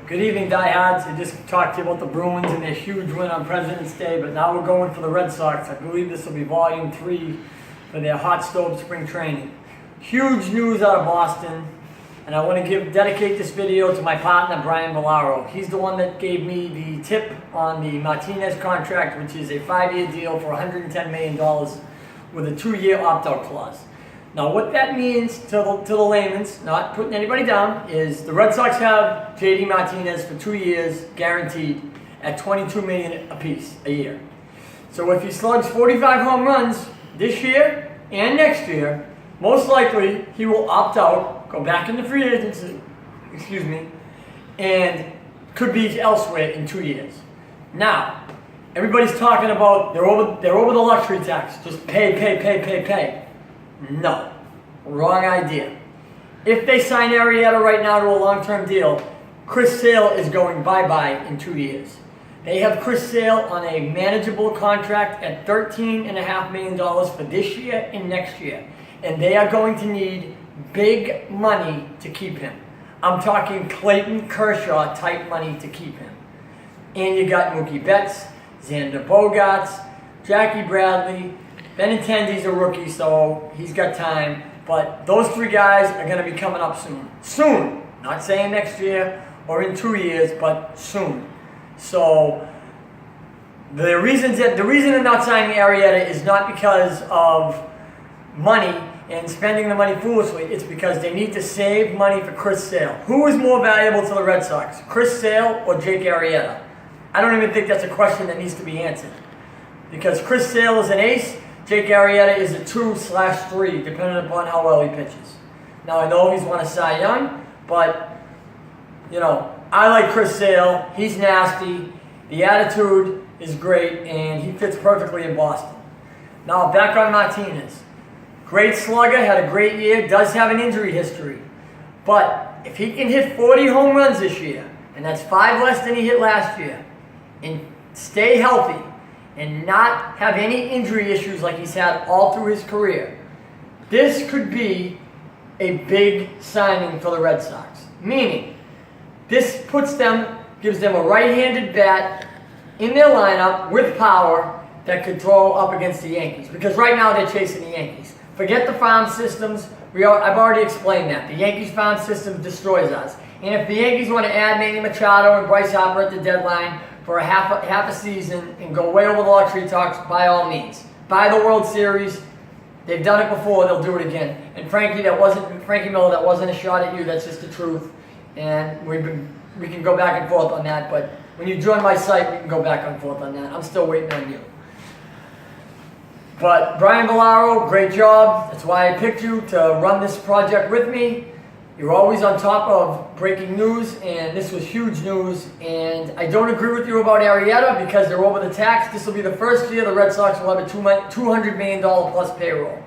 Good evening, diehards. I just talked to you about the Bruins and their huge win on President's Day, but now we're going for the Red Sox. I believe this will be Volume 3 for their hot stove spring training. Huge news out of Boston, and I want to dedicate this video to my partner, Brian Villaro. He's the one that gave me the tip on the Martinez contract, which is a 5-year deal for $110 million with a 2-year opt-out clause. Now, what that means to the layman's, not putting anybody down, is the Red Sox have J.D. Martinez for 2 years, guaranteed, at $22 million apiece a year. So if he slugs 45 home runs this year and next year, most likely he will opt out, go back into free agency, and could be elsewhere in 2 years. Now, everybody's talking about they're over the luxury tax. Just pay. No, wrong idea. If they sign Arrieta right now to a long-term deal, Chris Sale is going bye-bye in 2 years. They have Chris Sale on a manageable contract at $13.5 million for this year and next year. And they are going to need big money to keep him. I'm talking Clayton Kershaw type money to keep him. And you got Mookie Betts, Xander Bogaerts, Jackie Bradley. Benintendi's a rookie, so he's got time. But those 3 guys are going to be coming up soon. Soon. Not saying next year or in 2 years, but soon. So the reason they're not signing Arrieta is not because of money and spending the money foolishly. It's because they need to save money for Chris Sale. Who is more valuable to the Red Sox, Chris Sale or Jake Arrieta? I don't even think that's a question that needs to be answered. Because Chris Sale is an ace, Jake Arrieta is a 2/3, depending upon how well he pitches. Now, I know he's won a Cy Young, but, I like Chris Sale. He's nasty. The attitude is great, and he fits perfectly in Boston. Now, back on Martinez. Great slugger, had a great year, does have an injury history. But if he can hit 40 home runs this year, and that's 5 less than he hit last year, and stay healthy, and not have any injury issues like he's had all through his career, this could be a big signing for the Red Sox. Meaning, this gives them a right-handed bat in their lineup with power that could throw up against the Yankees. Because right now they're chasing the Yankees. Forget the farm systems. I've already explained that. The Yankees farm system destroys us. And if the Yankees want to add Manny Machado and Bryce Harper at the deadline for a half a season and go way over the luxury tax, by all means. Buy the World Series. They've done it before. They'll do it again. And Frankie Miller, that wasn't a shot at you. That's just the truth. And we can go back and forth on that. But when you join my site, we can go back and forth on that. I'm still waiting on you. But Brian Villaro, great job. That's why I picked you to run this project with me. You're always on top of breaking news, and this was huge news. And I don't agree with you about Arrieta because they're over the tax. This will be the first year the Red Sox will have a $200 million plus payroll.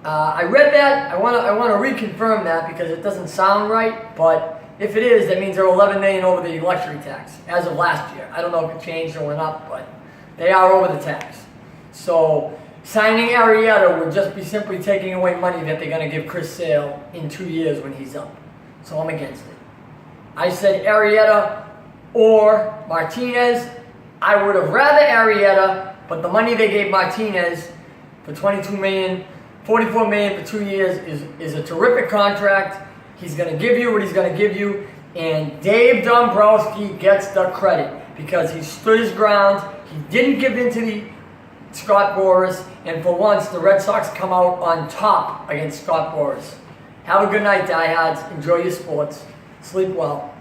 I read that. I want to reconfirm that because it doesn't sound right. But if it is, that means they're $11 million over the luxury tax as of last year. I don't know if it changed or went up, but they are over the tax. So signing Arrieta would just be simply taking away money that they're going to give Chris Sale in 2 years when he's up. So I'm against it. I said Arrieta or Martinez. I would have rather Arrieta, but the money they gave Martinez for $22 million, $44 million for 2 years is a terrific contract. He's going to give you what he's going to give you, and Dave Dombrowski gets the credit because he stood his ground. He didn't give in to the Scott Boras, and for once, the Red Sox come out on top against Scott Boras. Have a good night, diehards. Enjoy your sports. Sleep well.